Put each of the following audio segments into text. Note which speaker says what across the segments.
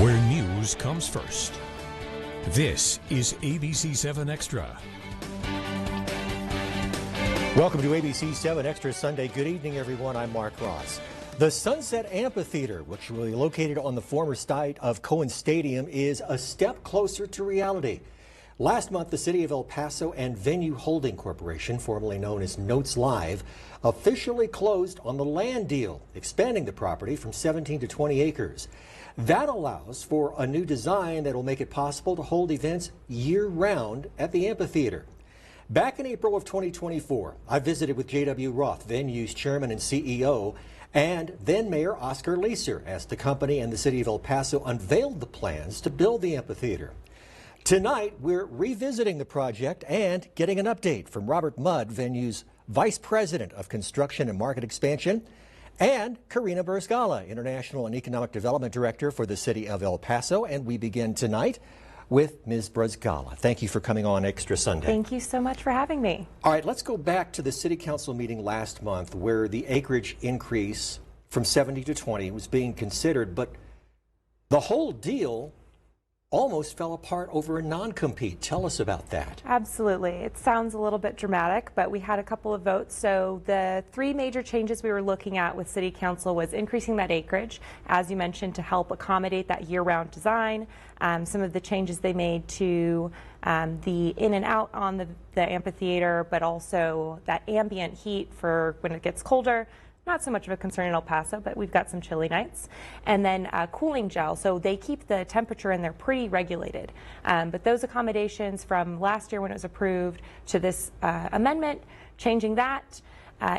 Speaker 1: Where news comes first. This is ABC-7 Extra.
Speaker 2: Welcome to ABC-7 Extra Sunday. Good evening, everyone. I'm Mark Ross. The Sunset Amphitheater, which will be located on the former site of Cohen Stadium, is a step closer to reality. Last month, the City of El Paso and Venue Holding Corporation, formerly known as Notes Live, officially closed on the land deal, expanding the property from 17 to 20 acres. That allows for a new design that will make it possible to hold events year-round at the amphitheater. Back in April of 2024, I visited with J.W. Roth, Venue's chairman and CEO, and then Mayor Oscar Leeser, as the company and the City of El Paso unveiled the plans to build the amphitheater. Tonight, we're revisiting the project and getting an update from Robert Mudd, Venue's Vice President of Construction and Market Expansion, and Karina Bursgala, International and Economic Development Director for the City of El Paso. And we begin tonight with Ms. Bursgala. Thank you for coming on Extra Sunday.
Speaker 3: Thank you so much for having me.
Speaker 2: All right, let's go back to the City Council meeting last month where the acreage increase from 70 to 20 was being considered, but the whole deal almost fell apart over a non-compete. Tell us about that.
Speaker 3: Absolutely. It sounds a little bit dramatic, but we had a couple of votes. So the three major changes we were looking at with City Council was increasing that acreage, as you mentioned, to help accommodate that year-round design. Some of the changes they made to the in and out on the amphitheater, but also that ambient heat for when it gets colder. Not so much of a concern in El Paso, but we've got some chilly nights. And then cooling gel, so they keep the temperature in there pretty regulated. But those accommodations from last year when it was approved to this amendment, changing that,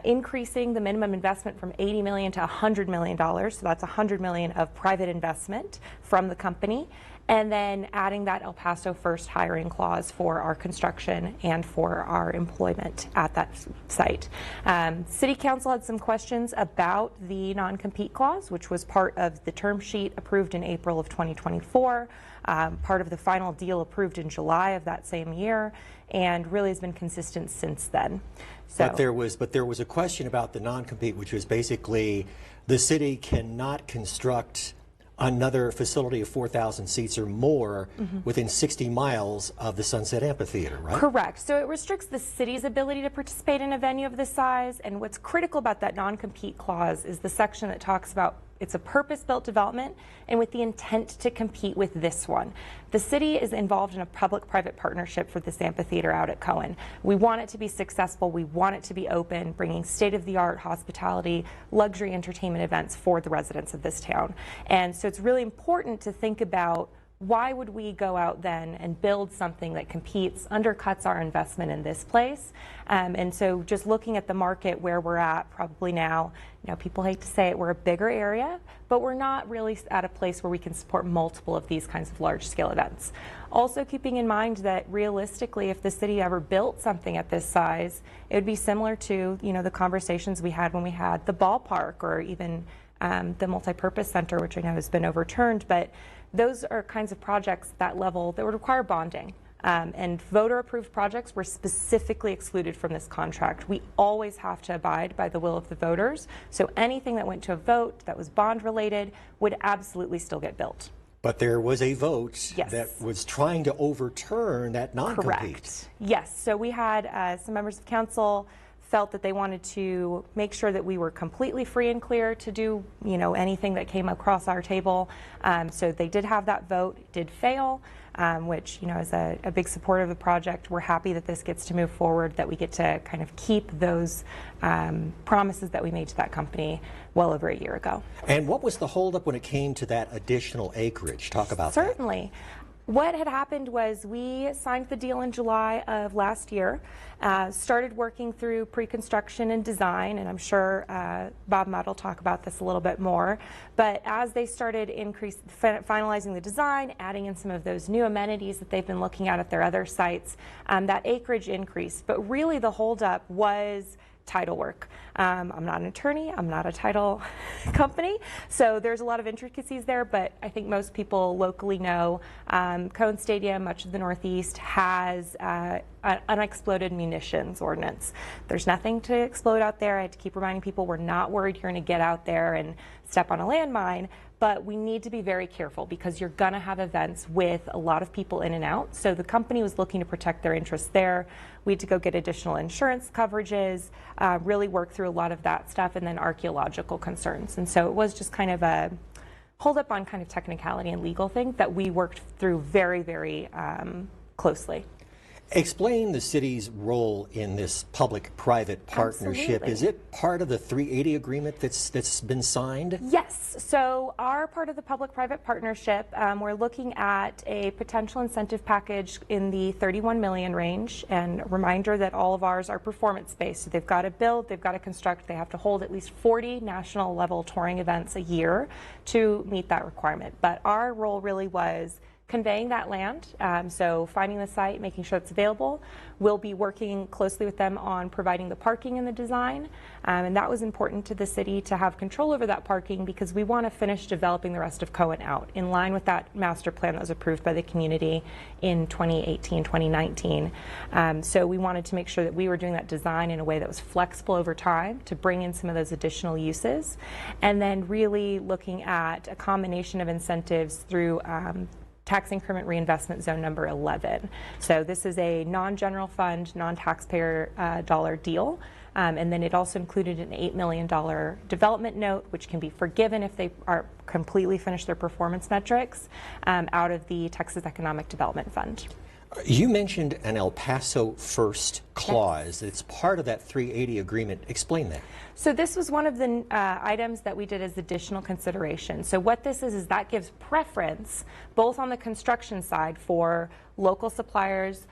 Speaker 3: increasing the minimum investment from $80 million to $100 million. So that's $100 million of private investment from the company. And then adding that El Paso First hiring clause for our construction and for our employment at that site. City Council had some questions about the non-compete clause, which was part of the term sheet approved in April of 2024, part of the final deal approved in July of that same year, and really has been consistent since then. So,
Speaker 2: but there was a question about the non-compete, which was basically the city cannot construct another facility of 4,000 seats or more within 60 miles of the Sunset Amphitheater, right?
Speaker 3: Correct. So it restricts the city's ability to participate in a venue of this size. And what's critical about that non-compete clause is the section that talks about it's a purpose-built development and with the intent to compete with this one. The city is involved in a public-private partnership for this amphitheater out at Cohen. We want it to be successful. We want it to be open, bringing state-of-the-art hospitality, luxury entertainment events for the residents of this town. And so it's really important to think about why would we go out then and build something that competes, undercuts our investment in this place? And so just looking at the market where we're at probably now, you know, people hate to say it, we're a bigger area, but we're not really at a place where we can support multiple of these kinds of large scale events. Also keeping in mind that realistically, if the city ever built something at this size, it would be similar to, you know, the conversations we had when we had the ballpark or even the multi-purpose center, which I know has been overturned, but those are kinds of projects at that level that would require bonding. And voter-approved projects were specifically excluded from this contract. We always have to abide by the will of the voters. So anything that went to a vote that was bond-related would absolutely still get built.
Speaker 2: But there was a vote
Speaker 3: Yes.
Speaker 2: that was trying to overturn that non-compete.
Speaker 3: Correct. Yes. So we had some members of council felt that they wanted to make sure that we were completely free and clear to do, you know, anything that came across our table. So they did have that vote, it did fail, which, you know, is a big supporter of the project. We're happy that this gets to move forward, that we get to kind of keep those promises that we made to that company well over a year ago.
Speaker 2: And what was the holdup when it came to that additional acreage? Talk about that.
Speaker 3: Certainly. What had happened was we signed the deal in July of last year, started working through pre-construction and design, and I'm sure Bob Mudd will talk about this a little bit more, but as they started finalizing the design, adding in some of those new amenities that they've been looking at their other sites, that acreage increased. But really the holdup was title work. I'm not an attorney, I'm not a title company, so there's a lot of intricacies there, but I think most people locally know Cohen Stadium, much of the Northeast, has unexploded munitions ordinance. There's nothing to explode out there. I had to keep reminding people we're not worried you're going to get out there and step on a landmine, but we need to be very careful because you're going to have events with a lot of people in and out. So the company was looking to protect their interests there. We had to go get additional insurance coverages, really work through a lot of that stuff, and then archaeological concerns. And so it was just kind of a hold up on kind of technicality and legal thing that we worked through very, very closely.
Speaker 2: Explain the city's role in this public-private partnership.
Speaker 3: Absolutely.
Speaker 2: Is it part of the 380 agreement that's been signed?
Speaker 3: Yes. So our part of the public-private partnership, we're looking at a potential incentive package in the 31 million range. And a reminder that all of ours are performance-based. So they've got to build, they've got to construct, they have to hold at least 40 national-level touring events a year to meet that requirement. But our role really was conveying that land, so finding the site, making sure it's available. We'll be working closely with them on providing the parking in the design, and that was important to the city to have control over that parking because we want to finish developing the rest of Cohen out in line with that master plan that was approved by the community in 2018, 2019. So we wanted to make sure that we were doing that design in a way that was flexible over time to bring in some of those additional uses, and then really looking at a combination of incentives through tax increment reinvestment zone number 11. So this is a non-general fund, non-taxpayer dollar deal. And then it also included an $8 million development note, which can be forgiven if they are completely finished their performance metrics out of the Texas Economic Development Fund.
Speaker 2: You mentioned an El Paso first clause. It's part of that 380 agreement. Explain that.
Speaker 3: So this was one of the items that we did as additional consideration. So what this is that gives preference both on the construction side for local suppliers,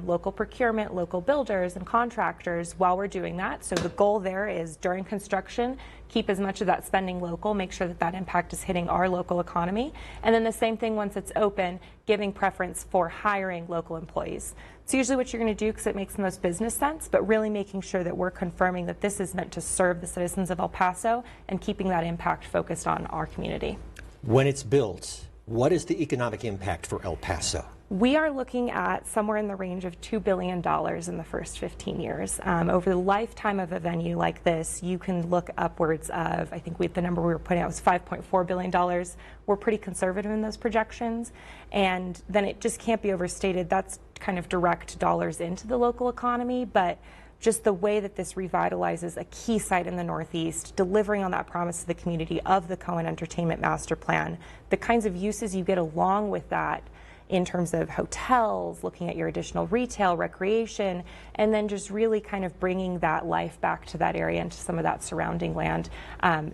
Speaker 3: local procurement, local builders and contractors while we're doing that. So the goal there is during construction, keep as much of that spending local, make sure that that impact is hitting our local economy. And then the same thing once it's open, giving preference for hiring local employees. It's usually what you're going to do because it makes the most business sense, but really making sure that we're confirming that this is meant to serve the citizens of El Paso and keeping that impact focused on our community. When
Speaker 2: it's built, what is the economic impact for El Paso?
Speaker 3: We are looking at somewhere in the range of $2 billion in the first 15 years. Over the lifetime of a venue like this, you can look upwards of, I think the number we were putting out was $5.4 billion. We're pretty conservative in those projections. And then it just can't be overstated. That's kind of direct dollars into the local economy, but just the way that this revitalizes a key site in the Northeast, delivering on that promise to the community of the Cohen Entertainment Master Plan, the kinds of uses you get along with that in terms of hotels, looking at your additional retail, recreation, and then just really kind of bringing that life back to that area and to some of that surrounding land.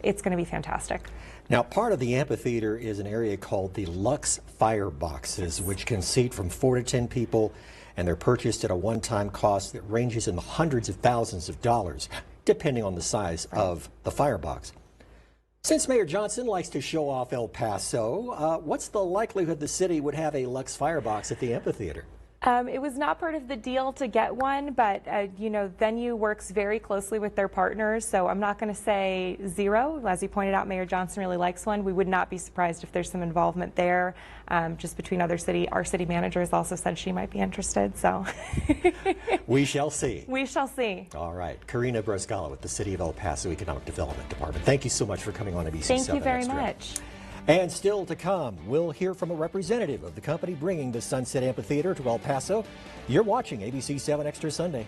Speaker 3: It's going to be fantastic.
Speaker 2: Now, part of the amphitheater is an area called the Lux Fireboxes, which can seat from 4 to 10 people, and they're purchased at a one-time cost that ranges in the hundreds of thousands of dollars, depending on the size of the firebox. Since Mayor Johnson likes to show off El Paso, what's the likelihood the city would have a Lux Firebox at the amphitheater?
Speaker 3: It was not part of the deal to get one, but you know, Venue works very closely with their partners, so I'm not going to say zero. As you pointed out, Mayor Johnson really likes one. We would not be surprised if there's some involvement there. Just between our city manager has also said she might be interested, so.
Speaker 2: We shall see.
Speaker 3: We shall see.
Speaker 2: All right. Karina Brascala with the City of El Paso Economic Development Department. Thank you so much for coming on ABC-7
Speaker 3: Thank you very
Speaker 2: Extra.
Speaker 3: much.
Speaker 2: And still to come, we'll hear from a representative of the company bringing the Sunset Amphitheater to El Paso. You're watching ABC-7 Extra Sunday.